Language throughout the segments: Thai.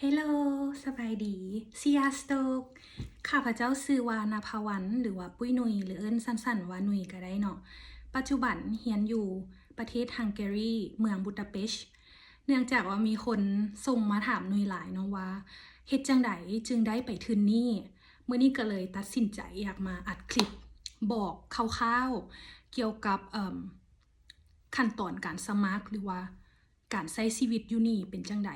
เฮลโลสบายดีเซียสโตกข้าพเจ้าชื่อว่าณภวรรณหรือว่าปุ้ยหนุยหรือเอิ้นสั้นๆว่าหนุยก็ได้เนาะปัจจุบันเรียนอยู่ประเทศฮังการีเมืองบูดาเปสต์เนื่องจากว่ามีคนส่งมาถามหนุยหลายเนาะว่าเฮ็ดจังไดจึงได้ไปถึงนี่มื้อนี้ก็เลยตัดสินใจอยากมาอัดคลิปบอกคร่าวๆเกี่ยวกับขั้นตอนการสมัครหรือว่าการใช้ชีวิตอยู่นี่เป็นจังได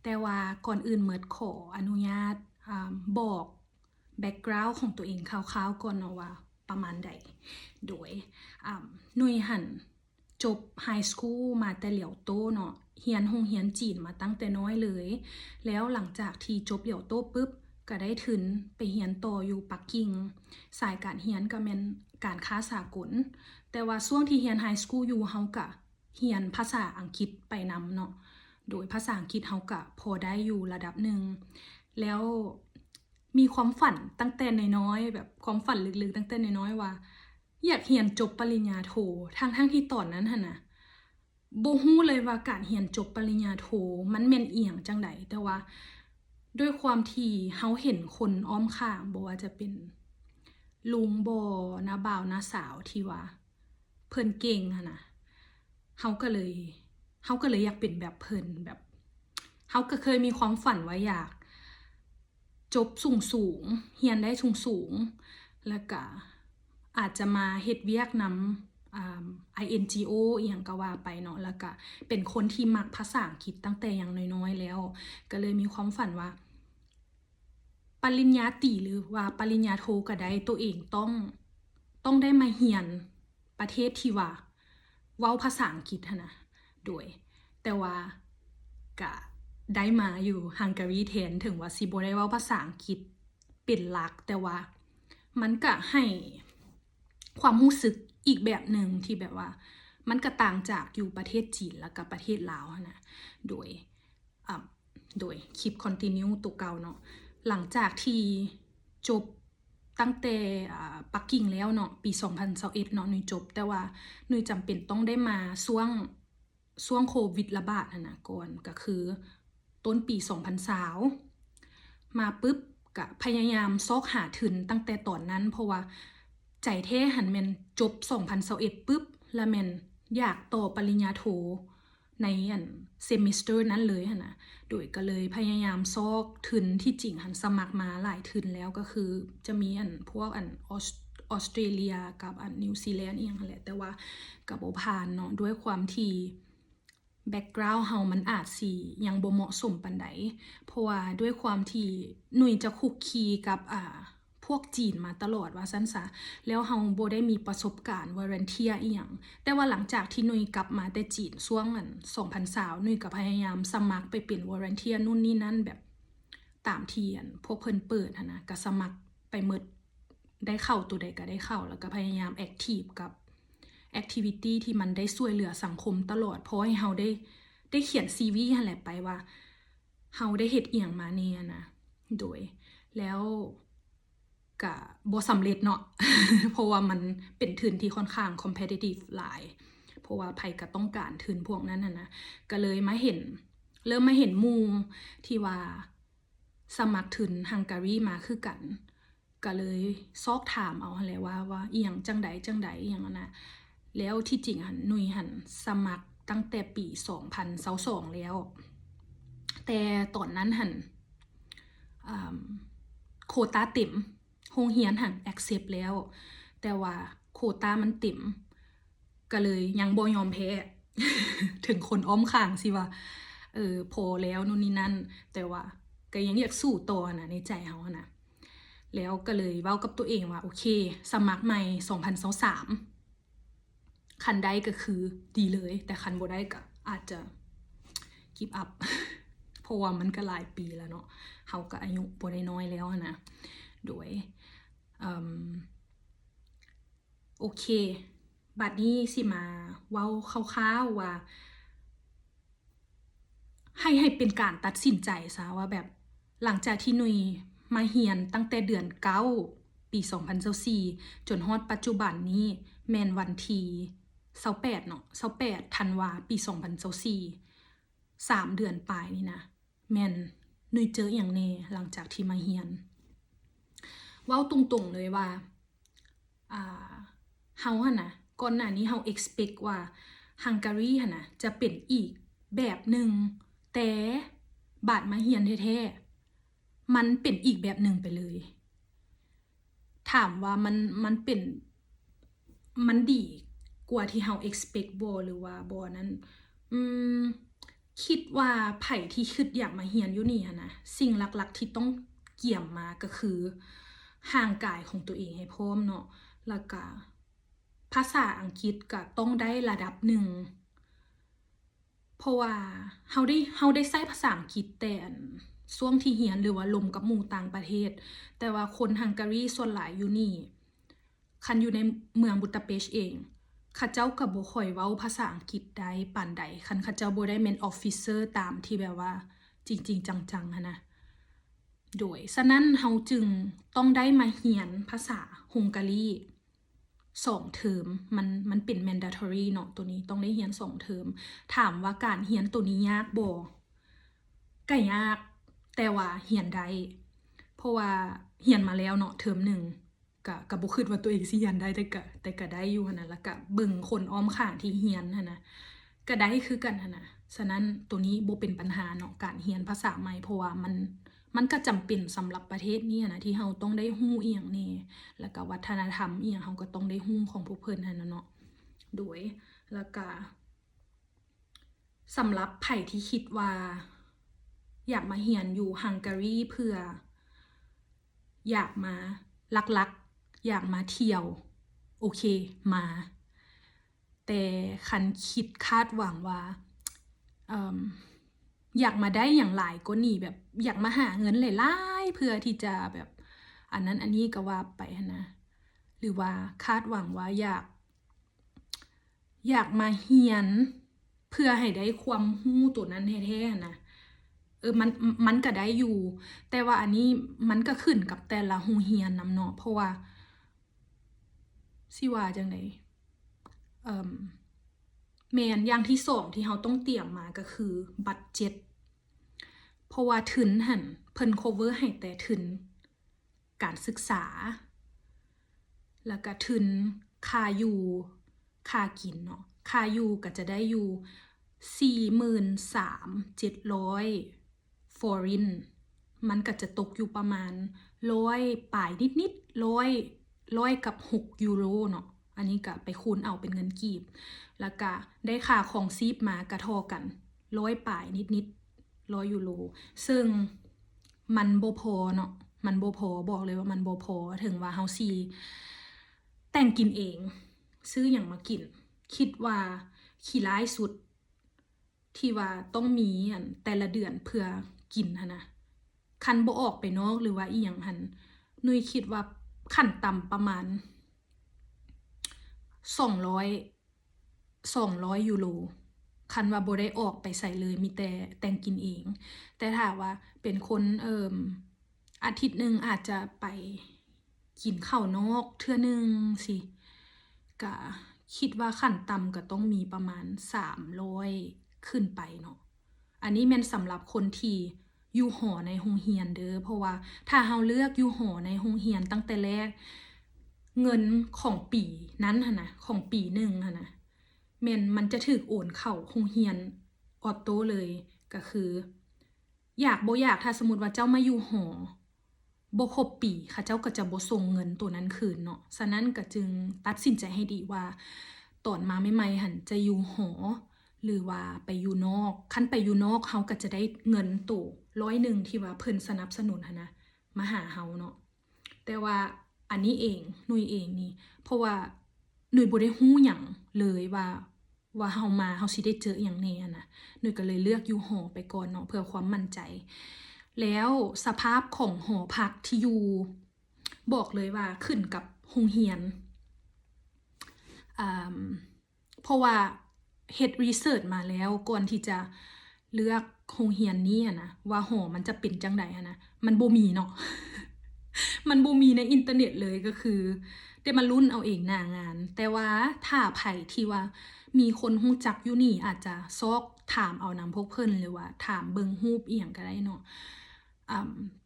แต่ว่าก่อนอื่นขออนุญาตบอกแบ็กกราวด์ของตัวเองคร่าวๆก่อนเนาะว่าประมาณใดโดยหนุยหันจบไฮสคูลมาแต่เหลียวโตเนาะเรียนโรงเรียนจีนมาตั้งแต่น้อยเลยแล้วหลังจากที่จบเหลียวโตปุ๊บก็ได้ทุนไปเรียนต่ออยู่ปักกิ่งสายการเรียนก็แม่นการค้าสากลแต่ว่าช่วงที่เรียนไฮสคูลอยู่เฮาก็เรียนภาษาอังกฤษไปนำเนาะโดยภาษาอังกฤษเฮาก็พอได้อยู่ระดับหนึ่งแล้วมีความฝันตั้งแต่น้อยๆแบบความฝันลึกๆตั้งแต่น้อยๆว่าอยากเรียนจบปริญญาโททั้งที่ตอนนั้นหั่นน่ะบ่ฮู้เลยว่าการเรียนจบปริญญาโทมันแม่นอิหยังจังไดแต่ว่าด้วยความที่เฮาเห็นคนอ้อมข้างบ่ว่าจะเป็นลุงบ่น้าบ่าวน้าสาวที่ว่าเพิ่นเก่งหั่นน่ะเฮาก็เลยอยากเป็นแบบเพิ่นแบบเฮาก็เคยมีความฝันว่าอยากจบสูงๆเรียนได้สูงๆแล้วก็อาจจะมาเฮ็ดเวียกนำINGO อีหยังก็ว่าไปเนาะแล้วก็เป็นคนที่มักภาษาอังกฤษตั้งแต่ยังน้อยๆแล้วก็เลยมีความฝันว่าปริญญาตรีหรือว่าปริญญาโทก็ได้ตัวเองต้องได้มาเรียนประเทศที่ว่าเว้าภาษาอังกฤษหั่นน่ะโดยแต่ว่าก็ได้มาอยู่ฮังการีแทนถึงว่าสิบ่ได้เว้าภาษาอังกฤษเป็นหลักแต่ว่ามันก็ให้ความรู้สึกอีกแบบหนึ่งที่แบบว่ามันก็ต่างจากอยู่ประเทศจีนแล้วก็ประเทศลาวนะโดยคลิปคอนตินิวตัวเก่าเนาะหลังจากที่จบตั้งแต่ปักกิ่งแล้วเนาะปี2021เนาะหนุยจบแต่ว่าหนุยจำเป็นต้องได้มาช่วงโควิดระบาดนะก่อนก็คือต้นปี2020มาปุ๊บก็พยายามซอกหาทุนตั้งแต่ตอนนั้นเพราะว่าใจแท้หันแม่นจบ2021ปุ๊บแล้วแม่นอยากต่อปริญญาโทในเซมิสเตอร์นั้นเลยหั่นน่ะโดยก็เลยพยายามซอกทุนที่จริงหันสมัครมาหลายทุนแล้วก็คือจะมีพวกออสเตรเลียกับนิวซีแลนด์อีหยังนั่นแหละแต่ว่าก็บ่ผ่านเนาะด้วยความที่แบ็กกราวด์เฮามันอาจสิยังบ่เหมาะสมปานใดเพราะว่าด้วยความที่หนุ่ยจะคุกคีกับพวกจีนมาตลอดว่าซั่นซะแล้วเฮาบ่ได้มีประสบการณ์วอลันเทียอีหยังแต่ว่าหลังจากที่หนุ่ยกลับมาแต่จีนช่วง2020หนุ่ยก็พยายามสมัครไปเป็นวอลันเทียนู่นนี่นั่นแบบตามที่พวกเพิ่นเปิดหั่นนะก็สมัครไปหมดได้เข้าตัวใดก็ได้เข้าแล้วก็พยายามแอคทีฟกับแอคทิวิตี้ที่มันได้ช่วยเหลือสังคมตลอดเพราะให้เฮาได้เขียน CV หั่นแหละไปว่าเฮาได้เฮ็ดอีหยังมาเนี่ยนะโดยแล้วก็บ่สำเร็จเนาะ เพราะว่ามันเป็นทุนที่ค่อนข้าง competitive หลายเพราะว่าไผก็ต้องการทุนพวกนั้นนะก็เลยเริ่มมาเห็นหมู่ที่ว่าสมัครทุนฮังการีมาคือกันก็เลยซอกถามเอาหั่นแหละว่าอีหยังจังใดอีหยังนะแล้วที่จริงหนุ่ยสมัครตั้งแต่ปี2022แล้วแต่ตอนนั้นโควตาเต็มโรงเรียนaccept แล้วแต่ว่าโควตามันเต็มก็เลยยังบ่ยอมแพ้ ถึงคนอ้อมข้างสิว่าพอแล้วนู่นนี่นั่นแต่ว่าก็ยังอยากสู้ต่อนะในใจเฮานะแล้วก็เลยเว้ากับตัวเองว่าโอเคสมัครใหม่2023คันได้ก็คือดีเลยแต่คันบ่ได้ก็อาจจะ give up เพราะว่ามันก็หลายปีแล้วเนาะเฮาก็อายุบ่ได้น้อยแล้วนะโดยโอเคบัดนี้สิมาเว้าคร่าวๆว่าให้เป็นการตัดสินใจซะว่าแบบหลังจากที่หนุ่ยมาเรียนตั้งแต่เดือน9ปี2024จนฮอดปัจจุบันนี้แม่นวันที่28เนาะ28ธันวาปี2024 3 เดือนปลายนี่นะ แม่นนุยเจออย่างแน่หลังจากที่มาเฮียนเว้าตรงๆเลยว่าเฮาหั่นน่ะก่อนหน้านี้เฮา expect ว่าฮังการีหั่นน่ะจะเป็นอีกแบบหนึ่งแต่บาดมาเฮียนแท้ๆมันเป็นอีกแบบหนึ่งไปเลยถามว่ามันเป็นมันดีกว่าที่เฮา expect บ่หรือว่าบ่นั้นคิดว่าไผที่คิดอยากมาเฮียนอยู่นี่หั่นนะสิ่งหลักๆที่ต้องเกี่ยมมาก็คือห่างกายของตัวเองให้พร้อมเนาะแล้วก็ภาษาอังกฤษก็ต้องได้ระดับหนึ่งเพราะว่าเฮาได้ใช้ภาษาอังกฤษแต่ช่วงที่เฮียนหรือว่าลมกับหมู่ต่างประเทศแต่ว่าคนฮังการีส่วนหลายอยู่นี่คันอยู่ในเมืองบูดาเปสต์เองข้าเจ้าก็บ่ค่อยเว้าภาษาอังกฤษได้ปานใดคันข้าเจ้าบ่ได้แม่นออฟฟิเซอร์ตามที่แบบว่าจริงๆจังๆหั่นนะโดยฉะนั้นเฮาจึงต้องได้มาเรียนภาษาฮังการี2 เทอมมันเป็น mandatory เนาะตัวนี้ต้องได้เรียน2 เทอมถามว่าการเรียนตัวนี้ยากบ่ก็ยากแต่ว่าเรียนได้เพราะว่าเรียนมาแล้วเนาะเทอมหนึ่งก็บ่คิดว่าตัวเองสิเรียนได้แต่ก็ได้อยู่หั่นน่ะแล้วก็เบิ่งคนอ้อมข้างที่เรียนหั่นน่ะก็ได้คือกันหั่นน่ะฉะนั้นตัวนี้บ่เป็นปัญหาเนาะการเรียนภาษาใหม่เพราะว่ามันก็จำเป็นสำหรับประเทศนี้นะที่เฮาต้องได้รู้อีหยังแน่แล้วก็วัฒนธรรมอีหยังเฮาก็ต้องได้รู้ของพวกเพิ่นหั่นน่ะเนาะโดยแล้วก็สำหรับไผที่คิดว่าอยากมาเรียนอยู่ฮังการีเพื่ออยากมาลักๆอยากมาเที่ยวโอเคมาแต่คันคิดคาดหวังว่าอยากมาได้อย่างหลายกว่านี้แบบอยากมาหาเงินหลายๆเพื่อที่จะแบบอันนั้นอันนี้ก็ว่าไปนะหรือว่าคาดหวังว่าอยากมาเรียนเพื่อให้ได้ความรู้ตัวนั้นแท้ๆนะมันก็ได้อยู่แต่ว่าอันนี้มันก็ขึ้นกับแต่ละโรงเรียนนำเนาะเพราะว่าสิว่าจังได๋แม่นอย่างที่2ที่เฮาต้องเตรียมมาก็คือบัดเจ็ตเพราะว่าทุนหั่นเพิ่น cover ให้แต่ทุนการศึกษาแล้วก็ทุนค่าอยู่ค่ากินเนาะค่าอยู่ก็จะได้อยู่ 43,700 foreign มันก็จะตกอยู่ประมาณ100ปลายนิดๆ100กับ6ยูโรเนาะอันนี้ก็ไปคูณเอาเป็นเงินกีบแล้วก็ได้ค่าของชีพมากระทอกัน100ปลายนิดๆ100ยูโรซึ่งมันบ่พอเนาะมันบ่พอบอกเลยว่ามันบ่พอถึงว่าเฮาสิแต่งกินเองซื้อหยังมากินคิดว่าขี้ร้ายสุดที่ว่าต้องมีแต่ละเดือนเพื่อกินหั่นนะคันบ่ออกไปนอกหรือว่าอีหยังหั่นนุ้ยคิดว่าขั้นต่ำประมาณ200ยูโรคันว่าบ่ได้ออกไปใส่เลยมีแต่แต่งกินเองแต่ถ้าว่าเป็นคนอาทิตย์หนึ่งอาจจะไปกินข้าวนอกเทื่อนึงสิก็คิดว่าขั้นต่ำก็ต้องมีประมาณ300ขึ้นไปเนาะอันนี้แม่นสำหรับคนที่อยู่หอในโรงเรียนเด้อเพราะว่าถ้าเฮาเลือกอยู่หอในโรงเรียนตั้งแต่แรกเงินของปีนั้นหั่นนะของปีหนึ่งหั่นนะแม่นมันจะถูกโอนเข้าโรงเรียนออโต้เลยก็คืออยากบ่อยากถ้าสมมุติว่าเจ้ามาอยู่หอบ่ครบปีเขาเจ้าก็จะบ่ส่งเงินตัวนั้นคืนเนาะฉะนั้นก็จึงตัดสินใจให้ดีว่าตอนมาใหม่ๆหั่นจะอยู่หอหรือว่าไปอยู่นอกคันไปอยู่นอกเฮาก็จะได้เงินโต100ที่ว่าเพิ่นสนับสนุนหั่นนะมาหาเฮาเนาะแต่ว่าอันนี้เองนุ้ยเองนี่เพราะว่านุ้ยบ่ได้รู้หยังเลยว่าเฮามาเฮาสิได้เจอหยังแน่นะนุ้ยก็เลยเลือกอยู่หอไปก่อนเนาะเพื่อความมั่นใจแล้วสภาพของหอพักที่อยู่บอกเลยว่าขึ้นกับโรงเรียนเพราะว่าเฮ็ดรีเสิร์ชมาแล้วก่อนที่จะเลือกโรงเรียนนี้นะว่าหอมันจะเป็นจังไดนะมันบ่มีเนาะ มันบ่มีในอินเทอร์เน็ตเลยก็คือได้มาลุ้นเอาเองหน้างานแต่ว่าถ้าไผที่ว่ามีคนรู้จักอยู่นี่อาจจะซอก ถามเอานำพวกเพิ่นหรือว่าถามเบิ่งรูปอีหยังก็ได้เนาะ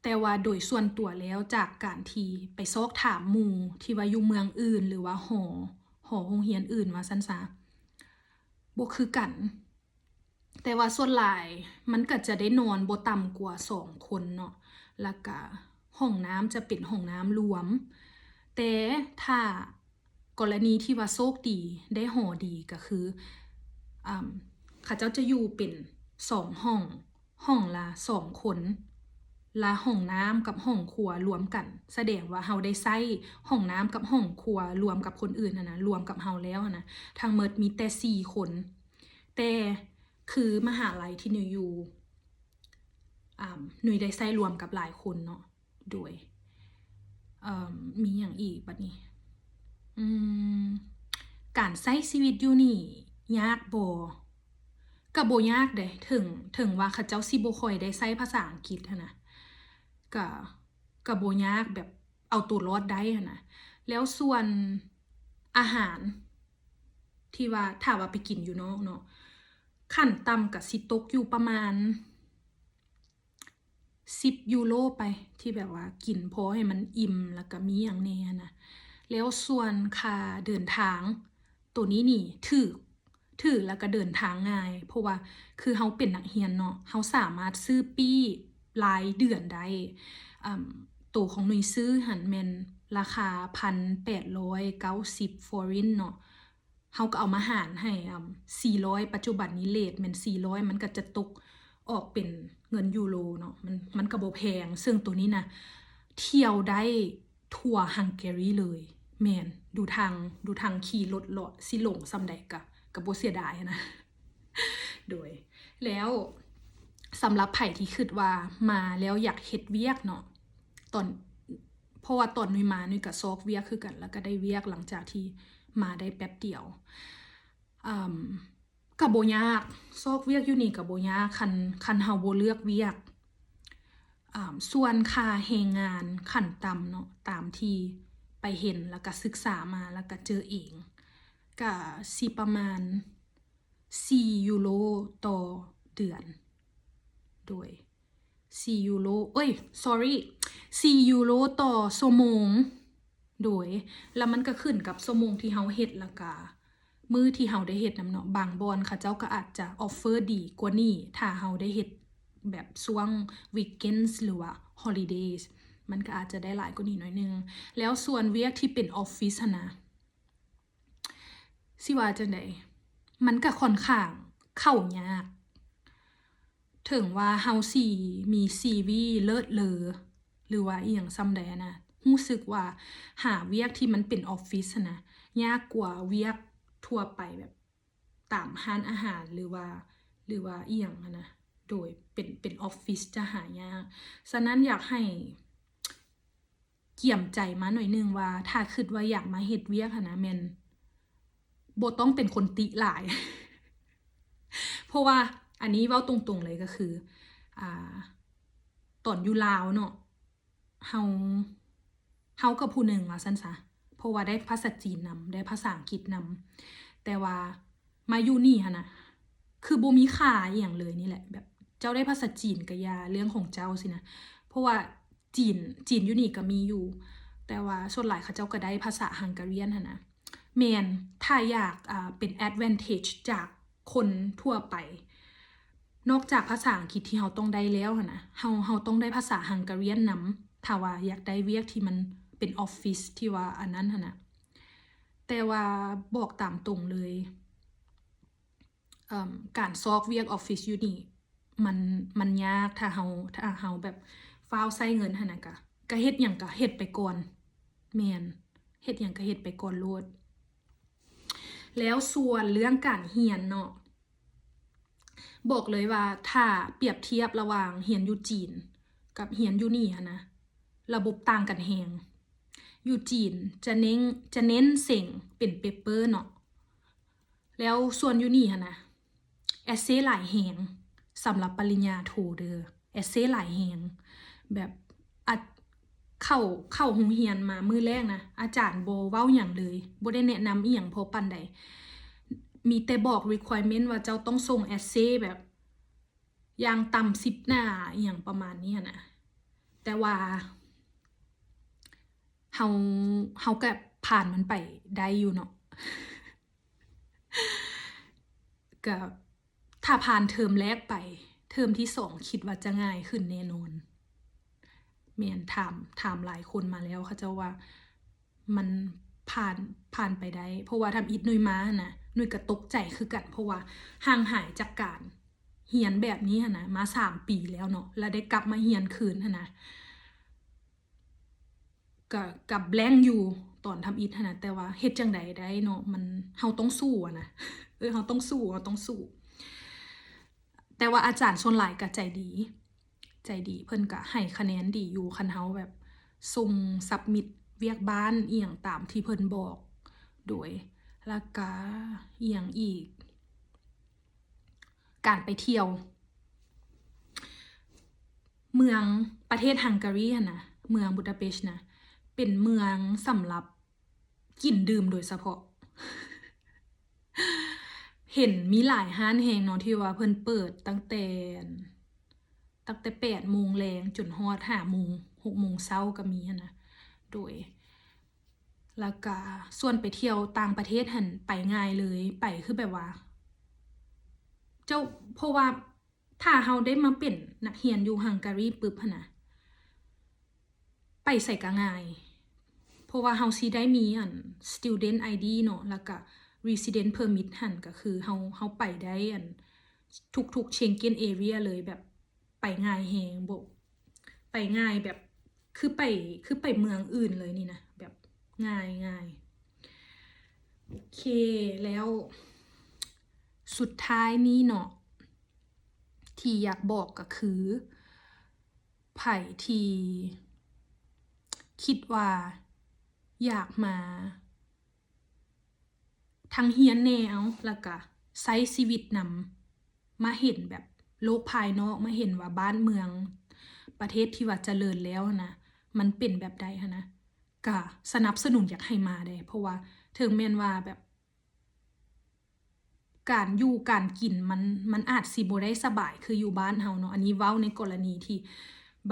แต่ว่าโดยส่วนตัวแล้วจากการที่ไปซอกถามหมู่ที่ว่าอยู่เมืองอื่นหรือว่าหอโรงเรียนอื่นว่าซั่นซะบ่คือกัน แต่ว่าส่วนหลายมันก็จะได้นอนบ่ต่ำกว่า2คนเนาะแล้วก็ห้องน้ำจะเป็นห้องน้ำรวม แต่ถ้ากรณีที่ว่าโชคดีได้หอดีก็คือเขาเจ้าจะอยู่เป็น2ห้องละ2คนละห้องน้ำกับห้องครัวรวมกันแสดงว่าเฮาได้ใช้ห้องน้ำกับห้องครัวรวมกับคนอื่นนะรวมกับเฮาแล้วนะทั้งหมดมีแต่4คนแต่คือมหาลัยที่หนูอยู่หนูได้ใช้รวมกับหลายคนเนาะโดยมีอย่างอีกบัดนี้การใช้ชีวิตอยู่นี่ยากบ่ก็บ่ยากเด้ถึงว่าเขาเจ้าสิบ่ค่อยได้ใช้ภาษาอังกฤษหั้นนะก็บ่ยากแบบเอาตัวรอดได้หั้นนะแล้วส่วนอาหารที่ว่าถ้าว่าไปกินอยู่นอกเนาะขั้นต่ำก็สิตกอยู่ประมาณ10 ยูโรไปที่แบบว่ากินพอให้มันอิ่มแล้วก็มีอย่างแน่นะแล้วส่วนค่าเดินทางตัวนี้นี่ถือแล้วก็เดินทางง่ายเพราะว่าคือเฮาเป็นนักเรียนเนาะเฮาสามารถซื้อปี้รายเดือนได้ตัวของหน่วยซื้อหันแม่นราคา 1,890 ฟอรินเนาะเฮาก็เอามาหารให้400ปัจจุบันนี้เรทแม่น400มันก็จะตกออกเป็นเงินยูโรเนาะมันก็บ่แพงซึ่งตัวนี้นะเที่ยวได้ทั่วฮังการีเลยแม่นดูทางขี่รถเลาะสิหลงซำใดก็บ่เสียดายนะโดยแล้วสำหรับไผที่คิดว่ามาแล้วอยากเฮ็ดเวียกเนาะเพราะว่าตอนนุ้ยมานุ้ยก็ซอกเวียกคือกันแล้วก็ได้เวียกหลังจากที่มาได้แป๊บเดียวก็บ่ยากซอกเวียกอยู่นี่ก็บ่ยากคันเฮาบ่เลือกเวียกส่วนค่าแรงงานขั้นต่ำเนาะตามที่ไปเห็นแล้วก็ศึกษามาแล้วก็เจอเองก็สิประมาณ4 ยูโรต่อเดือนโดย4 ยูโร4 ยูโรต่อชั่วโมงโดยแล้วมันก็ขึ้นกับชั่วโมงที่เฮาเฮ็ดแล้วก็มื้อที่เฮาได้เฮ็ดนำเนาะบางบอนเขาเจ้าก็อาจจะออฟเฟอร์ดีกว่านี้ถ้าเฮาได้เฮ็ดแบบช่วง weekends หรือว่า holidays มันก็อาจจะได้หลายกว่านี้หน่อยนึงแล้วส่วนเวียกที่เป็นออฟฟิศนะสิว่าจังได๋มันก็ค่อนข้างเข้ายากถึงว่าเฮาสิมี CV เลิศเลอหรือว่าอีหยังส่ำใดนะรู้สึกว่าหาเวียกที่มันเป็นออฟฟิศนะยากกว่าเวียกทั่วไปแบบตามร้านอาหารหรือว่าอีหยังนะโดยเป็นออฟฟิศจะหายากฉะนั้นอยากให้เกี่ยมใจมาหน่อยนึงว่าถ้าคิดว่าอยากมาเฮ็ดเวียกนะแม่นบ่ต้องเป็นคนติหลาย เพราะว่าอันนี้เว้าตรงๆเลยก็คือตอนอยู่ลาวเนาะเฮากับผู้หนึ่งว่าซั่นซะเพราะว่าได้ภาษาจีนนำได้ภาษาอังกฤษนำแต่ว่ามาอยู่นี่หั่นน่ะคือบ่มีค่าอีหยังเลยนี่แหละแบบเจ้าได้ภาษาจีนก็อย่าเรื่องของเจ้าสินะเพราะว่าจีนอยู่นี่ก็มีอยู่แต่ว่าส่วนหลายเขาเจ้าก็ได้ภาษาฮังการีหั่นน่ะแม่นถ้าอยากเป็น advantage จากคนทั่วไปนอกจากภาษาอังกฤษที่เฮาต้องได้แล้วหั่นน่ะเฮาต้องได้ภาษาฮังการีนำถ้าว่าอยากได้เวียกที่มันเป็นออฟฟิศที่ว่าอันนั้นหั่นน่ะแต่ว่าบอกตามตรงเลยการซอกเวียกออฟฟิศอยู่นี่มันยากถ้าเฮาแบบฟ้าวใช้เงินหั่นน่ะก็เฮ็ดหยังก็เฮ็ดไปก่อนแม่นเฮ็ดหยังก็เฮ็ดไปก่อนโลดแล้วส่วนเรื่องการเรียนเนาะบอกเลยว่าถ้าเปรียบเทียบระหว่างเรียนอยู่จีนกับเรียนอยู่นี่หั่นนะระบบต่างกันแฮงอยู่จีนจะเน้นเส็งเป็นเปเปอร์เนาะแล้วส่วนอยู่นี่หั่นนะเอเซหลายแฮงสำหรับปริญญาโทเด้อเอเซหลายแฮงแบบเข้าโรงเรียนมามื้อแรกนะอาจารย์บ่เว้าหยังเลยบ่ได้แนะนำอีหยังพอปานใด มีแต่บอก requirement ว่าเจ้าต้องส่ง essay แบบอย่างต่ำ10 หน้าอย่างประมาณนี้นะแต่ว่าเฮาก็ผ่านมันไปได้อยู่เนาะก็ถ้าผ่านเทอมแรกไปเทอมที่2คิดว่าจะง่ายขึ้นแน่นอนแม่นถามหลายคนมาแล้วเขาจะว่ามันผ่านไปได้เพราะว่าทำอิฐนุยมานะนุยก็ตกใจคือกันเพราะว่าห่างหายจากการเฮียนแบบนี้นะมา3 ปีแล้วเนาะแล้วได้กลับมาเฮียนคืนนะก็กับแบงอยู่ตอนทำอิฐนะแต่ว่าเฮ็ดจังใดได้เนาะมันเฮาต้องสู้นะเฮาต้องสู้แต่ว่าอาจารย์ส่วนหลายก็ใจดีเพิ่นก็ให้คะแนนดีอยู่คันเฮาแบบส่งซับมิตเวียกบ้านอีหยังตามที่เพิ่นบอกโดยแล้วก็อีหยังอีกการไปเที่ยวเมืองประเทศฮังการีนะเมืองบูดาเปสต์นะเป็นเมืองสำหรับกินดื่มโดยเฉพาะเห็นมีหลายห้านแฮงเนาะที่ว่าเพิ่นเปิดตั้งแต่8 โมงแรงจนฮอด5 โมง6 โมงเช้าก็มีนะโดยแล้วก็ส่วนไปเที่ยวต่างประเทศหันไปง่ายเลยไปคือแบบว่าเจ้าเพราะว่าถ้าเฮาได้มาเป็นนักเรียนอยู่ฮังการีปึ๊บหั่นน่ะไปใส่ก็ง่ายเพราะว่าเฮาสิได้มีstudent ID เนาะแล้วก็ resident permit หั่นก็คือเฮาไปได้ทุกๆ Schengen area เลยแบบไปง่ายแฮงบ่ไปง่ายแบบคือไปเมืองอื่นเลยนี่นะแบบง่ายโอเคแล้วสุดท้ายนี้เนาะที่อยากบอกก็คือไผ่ที่คิดว่าอยากมาทั้งเฮียนแนวแล้วก็ใช้ชีวิตนำมาเห็นแบบโลกภายนอกมาเห็นว่าบ้านเมืองประเทศที่ว่าเจริญแล้วนะมันเป็นแบบใดนะก็สนับสนุนอยากให้มาได้เพราะว่าถึงแม้นว่าแบบการอยู่การกินมันอาจสิบ่ได้สบายคืออยู่บ้านเฮาเนาะอันนี้เว้าในกรณีที่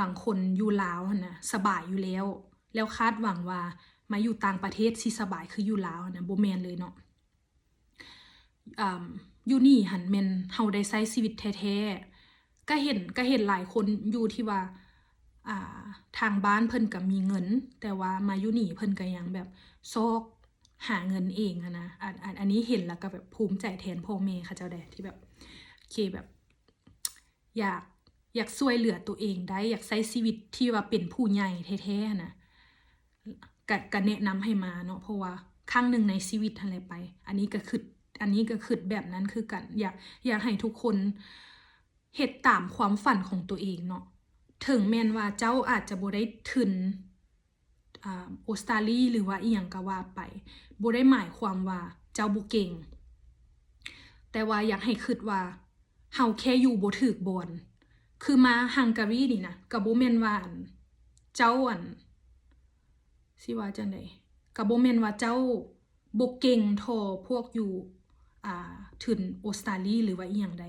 บางคนอยู่ลาวนะสบายอยู่แล้วคาดหวังว่ามาอยู่ต่างประเทศสิสบายคืออยู่ลาวนะบ่แม่นเลยเนาะอยู่นี่หันแม่นเฮาได้ใช้ชีวิตแท้ๆก็เห็นหลายคนอยู่ที่ว่าทางบ้านเพิ่นก็มีเงินแต่ว่ามาอยู่นี่เพิ่นก็ยังแบบซอกหาเงินเองนะอันนี้เห็นแล้วก็แบบภูมิใจแทนพ่อแม่เขาเจ้าได้ที่แบบโอเคแบบอยากช่วยเหลือตัวเองได้อยากใช้ชีวิตที่ว่าเป็นผู้ใหญ่แท้ๆนะก็แนะนำให้มาเนาะเพราะว่าครั้งหนึ่งในชีวิตอะไรไปอันนี้ก็คือแบบนั้นคือกันอยากให้ทุกคนเฮ็ดตามความฝันของตัวเองเนาะถึงแม้นว่าเจ้าอาจจะบ่ได้ถึงออสตาลีหรือว่าอีหยังก็ว่าไปบ่ได้หมายความว่าเจ้าบ่เก่งแต่ว่าอยากให้คิดว่าเฮาแค่อยู่บ่ถูกบอนคือมาฮังการีนี่นะก็บ่แม่นว่าเจ้าสิว่าจังได๋ก็บ่แม่นว่าเจ้าบ่เก่งเท่าพวกอยู่ถึงออสตาลีหรือว่าอีหยังใด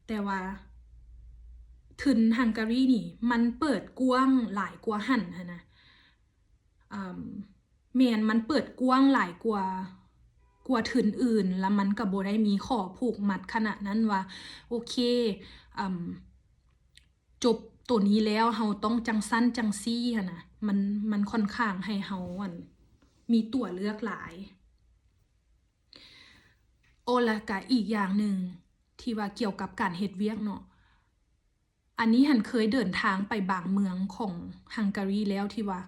แต่ว่าถึงฮังการีนี่มันเปิดกว้างหลายกว่าหั่นนะแม่นมันเปิดกว้างหลายกว่าถึงอื่นแล้วมันก็บ่ได้มีข้อผูกมัดขนาดนั้นว่าโอเคจบตัวนี้แล้วเฮาต้องจังซั่นจังซี่นะมันค่อนข้างให้เฮามีตัวเลือกหลายโอละกะอีกอย่างหนึ่งที่ว่าเกี่ยวกับการเฮ็ดเวียกเนาะอันนี้หันเคยเดินทางไปบางเมืองของฮังการีแล้วที่ว่า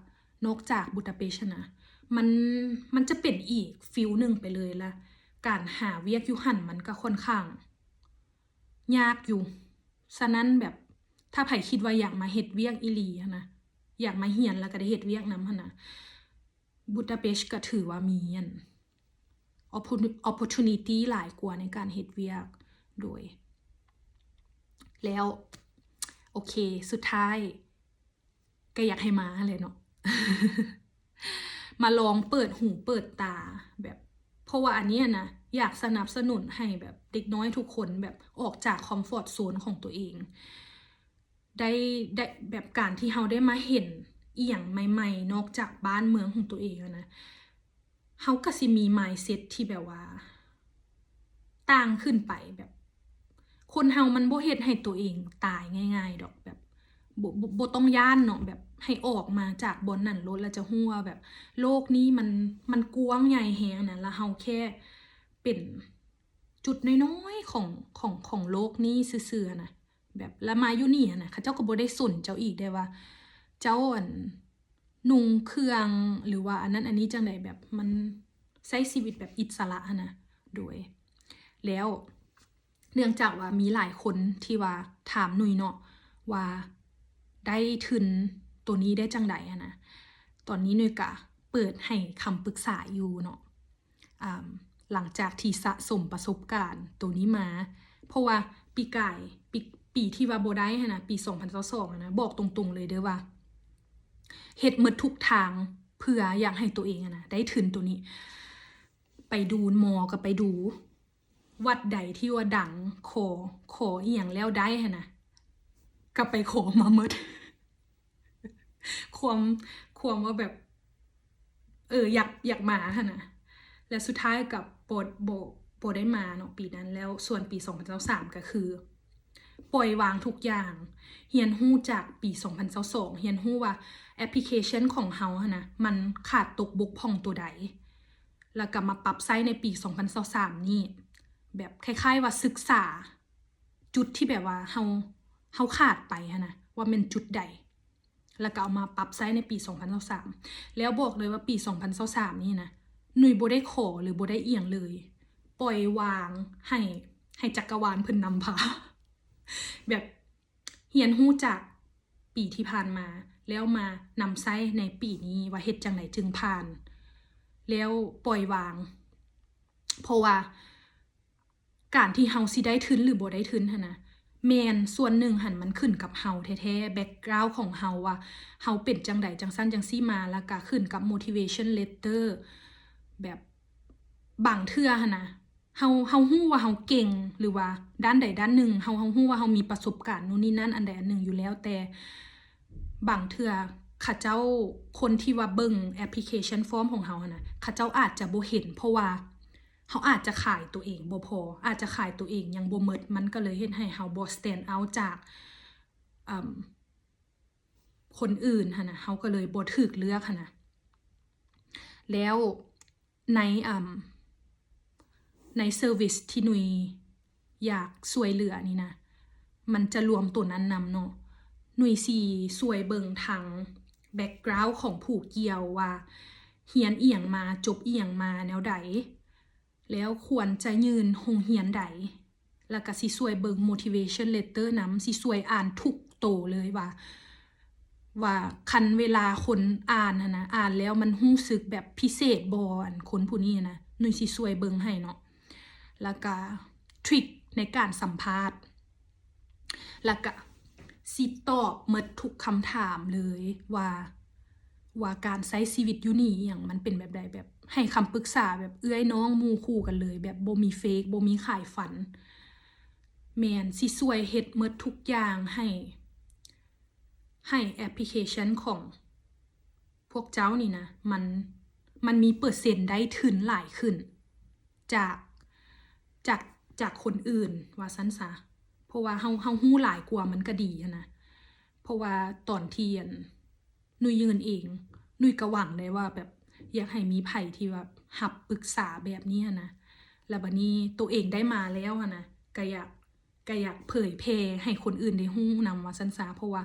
นอกจากบูดาเปสต์นะมันจะเป็นอีกฟิลหนึ่งไปเลยละการหาเวียกอยู่หันมันก็ค่อนข้างยากอยู่ฉะนั้นแบบถ้าไผคิดว่าอยากมาเฮ็ดเวียกอีหลีนะอยากมาเฮียนแล้วก็ได้เฮ็ดเวียกนำหั่นนะบูดาเปสต์ก็ถือว่ามีopportunity หลายกว่าในการเฮ็ดเวียกโดยแล้วโอเคสุดท้ายก็อยากให้มาเลยเนาะ มาลองเปิดหูเปิดตาแบบเพราะว่าอันนี้นะ อยากสนับสนุนให้แบบเด็กน้อยทุกคนแบบออกจากคอมฟอร์ตโซนของตัวเองได้แบบการที่เราได้มาเห็นอีหยังใหม่ๆนอกจากบ้านเมืองของตัวเองนะเราก็สิมี mindset ที่แบบว่าต่างขึ้นไปแบบคนเฮามันบ่เฮ็ดให้ตัวเองตายง่ายๆดอกแบบบ่ต้องย้านเนาะแบบให้ออกมาจากบนนั่นรถแล้วจะฮู้ว่าแบบโลกนี้มันกว้างใหญ่แฮงนะแล้วเฮาแค่เป็นจุดน้อยๆของโลกนี้ซื่อๆนะแบบแล้วมาอยู่นี่นะเขาเจ้าก็บ่ได้สนเจ้าอีกได้ว่าเจ้านุ่งเครื่องหรือว่าอันนั้นอันนี้จังไดแบบมันใช้ชีวิตแบบอิสระนะโดยแล้วเนื่องจากว่ามีหลายคนที่ว่าถามหนุ่ยเนาะว่าได้ทุนตัวนี้ได้จังไดนะตอนนี้หนุ่ยกะเปิดให้คำปรึกษาอยู่เนาะหลังจากที่สะสมประสบการณ์ตัวนี้มาเพราะว่าปีที่ว่าบ่ได้นะปี2022นะบอกตรงๆเลยเด้อว่าเฮ็ดหมดทุกทางเพื่ออยากให้ตัวเองนะได้ทุนตัวนี้ไปดูหมอก็ไปดูวัดใดที่ว่าดังขออีหยังแล้วได้หั่นนะก็ไปขอมาหมดความว่าแบบอยากมาหั่นนะและสุดท้ายกับโปได้มาเนาะปีนั้นแล้วส่วนปี2023ก็คือปล่อยวางทุกอย่างเรียนรู้จากปี2022เรียนรู้ว่าแอปพลิเคชันของเฮานะมันขาดตกบกพร่องตัวใดแล้วก็มาปรับใช้ในปี2023นี่แบบคล้ายๆว่าศึกษาจุดที่แบบว่าเฮาขาดไปนะว่าเป็นจุดใดแล้วก็เอามาปรับใช้ในปี2023แล้วบอกเลยว่าปี2023นี่นะหนุ่ยบ่ได้ขอหรือบ่ได้เอียงเลยปล่อยวางให้จักรวาลเพิ่นนำพาแบบเรียนรู้จากปีที่ผ่านมาแล้วมานำใช้ในปีนี้ว่าเฮ็ดจังไดจึงผ่านแล้วปล่อยวางเพราะว่าการที่เฮาสิได้ทุนหรือบ่ได้ทุนหั่นนะแม่นส่วนหนึ่งหั่นมันขึ้นกับเฮาแท้ๆแบ็กกราวด์ของเฮาว่าเฮาเป็นจังไดจังซั่นจังซี่มาแล้วก็ขึ้นกับ motivation letter แบบบางเทื่อหั่นนะเฮาฮู้ว่าเฮาเก่งหรือว่าด้านใดด้านหนึ่งเฮาฮู้ว่าเฮามีประสบการณ์นู่นนี่นั่นอันใดอันหนึ่งอยู่แล้วแต่บางเทื่อเขาเจ้าคนที่ว่าเบิ่งแอปพลิเคชันฟอร์มของเฮาหั่นนะเขาเจ้าอาจจะบ่เห็นเพราะว่าเขาอาจจะขายตัวเองบ่พออาจจะขายตัวเองยังบ่หมดมันก็เลยเฮ็ดให้เฮาบ่ stand out จากคนอื่นหั่นนะเฮาก็เลยบ่ถูกเลือกหั่นนะแล้วในเซอร์วิสที่หนุ่ยอยากช่วยเหลือนี่นะมันจะรวมตัวนั้นนำเนาะหนุ่ยสิช่วยเบิ่งทางแบ็กกราวด์ของผู้เกี่ยวว่าเรียนอีหยังมาจบอีหยังมาแนวใดแล้วควรจะยืนโรงเรียนใดแล้วก็สิช่วยเบิ่ง motivation letter นำสิช่วยอ่านทุกโตเลยว่าคันเวลาคนอ่านนะอ่านแล้วมันรู้สึกแบบพิเศษบ่อันคนผู้นี้นะหนุ่ยสิช่วยเบิ่งให้เนาะแล้วก็ทริคในการสัมภาษณ์แล้วก็สิตอบหมดทุกคำถามเลยว่าการใช้ชีวิตอยู่นี่อย่างมันเป็นแบบใดแบบให้คำปรึกษาแบบเอื้อยน้องหมู่คู่กันเลยแบบบ่มีเฟกบ่มีขายฝันแม่นสิช่วยเฮ็ดหมดทุกอย่างให้แอปพลิเคชันของพวกเจ้านี่นะมันมีเปอร์เซ็นต์ได้ถึงหลายขึ้นจากคนอื่นว่าซั่นซะเพราะว่าเฮาฮู้หลายกว่ามันก็ดีนะเพราะว่าตอนที่หนุ่ยยืนเองหนุ่ยก็หวังเลยว่าแบบอยากให้มีไผที่แบบรับปรึกษาแบบนี้นะแล้วบัดนี้ตัวเองได้มาแล้วนะก็อยากเผยแพร่ให้คนอื่นได้ฮู้นำว่าซั่นซะเพราะว่า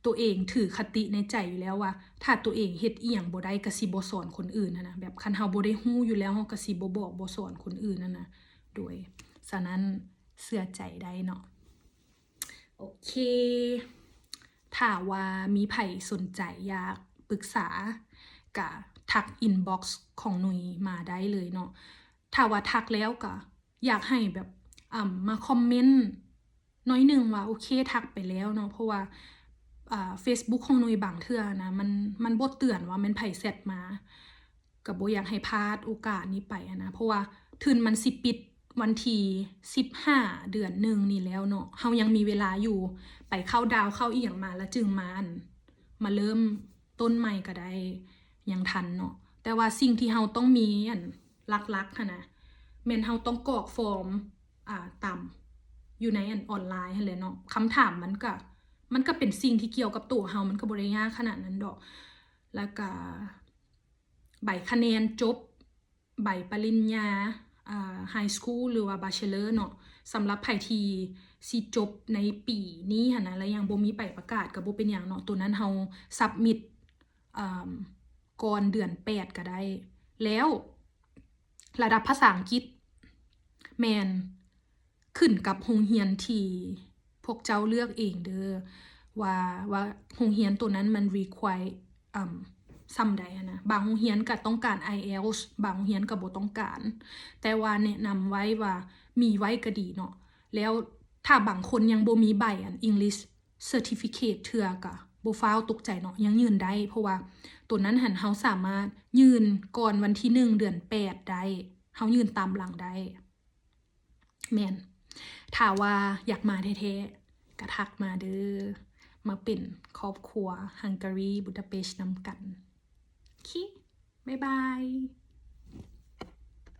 ตัวเองถือคติในใจอยู่แล้วว่าถ้าตัวเองเฮ็ดอีหยังบ่ได้ก็สิบ่สอนคนอื่นนะแบบคันเฮาบ่ได้ฮู้อยู่แล้วเฮาก็สิบ่บอกบ่สอนคนอื่นนะโดยฉะนั้นเชื่อใจได้เนาะโอเคถ้าว่ามีไผสนใจอยากปรึกษาก็ทักอินบ็อกซ์ของหนุ่ยมาได้เลยเนาะถ้าว่าทักแล้วก็อยากให้แบบมาคอมเมนต์น้อยหนึ่งว่าโอเคทักไปแล้วเนาะเพราะว่าFacebook ของหนุ่ยบางเทื่อนะมันบ่เตือนว่าแม่นไผแชทมา ก็บ่อยากให้พลาดโอกาสนี้ไปนะเพราะว่าถึงมันสิปิดวันที่15 เดือนหนึ่งนี่แล้วเนาะเฮายังมีเวลาอยู่ไปเข้าดาวเข้าอีหยังมาแล้วจึงมาเริ่มต้นใหม่ก็ได้ยังทันเนาะแต่ว่าสิ่งที่เฮาต้องมีอันลักๆนะแม่นเฮาต้องกรอกฟอร์มตามอยู่ในอันออนไลน์หั่นแหละเนาะคำถามมันก็เป็นสิ่งที่เกี่ยวกับตัวเฮามันก็บ่ได้ยากขนาดนั้นดอกแล้วก็ใบคะแนนจบใบปริญญาไฮสคูลหรือว่าบาเชลอร์เนาะสำหรับไผที่สิจบในปีนี้หั่นนะแล้วยังบ่มีใบประกาศก็บ่เป็นหยังเนาะตัวนั้นเฮาซับมิตก่อนเดือน8ก็ได้แล้วระดับภาษาอังกฤษแม่นขึ้นกับโรงเรียนที่พวกเจ้าเลือกเองเด้อว่าโรงเรียนตัวนั้นมัน require ซ้ำใดนะบางโรงเรียนก็ต้องการ IELTS บางโรงเรียนก็บ่ต้องการแต่ว่าแนะนำไว้ว่ามีไว้ก็ดีเนาะแล้วถ้าบางคนยังบ่มีใบEnglish Certificate เทื่อก็บ่ฟ้าวตกใจเนาะยังยื่นได้เพราะว่าตัวนั้นหันเฮาสามารถยื่นก่อนวันที่1 เดือน 8ได้เฮายื่นตามหลังได้แม่นถ้าว่าอยากมาแท้ๆก็ทักมาเด้อมาเป็นครอบครัวฮังการีบูดาเปสต์นำกันโอเคบ๊ายบาย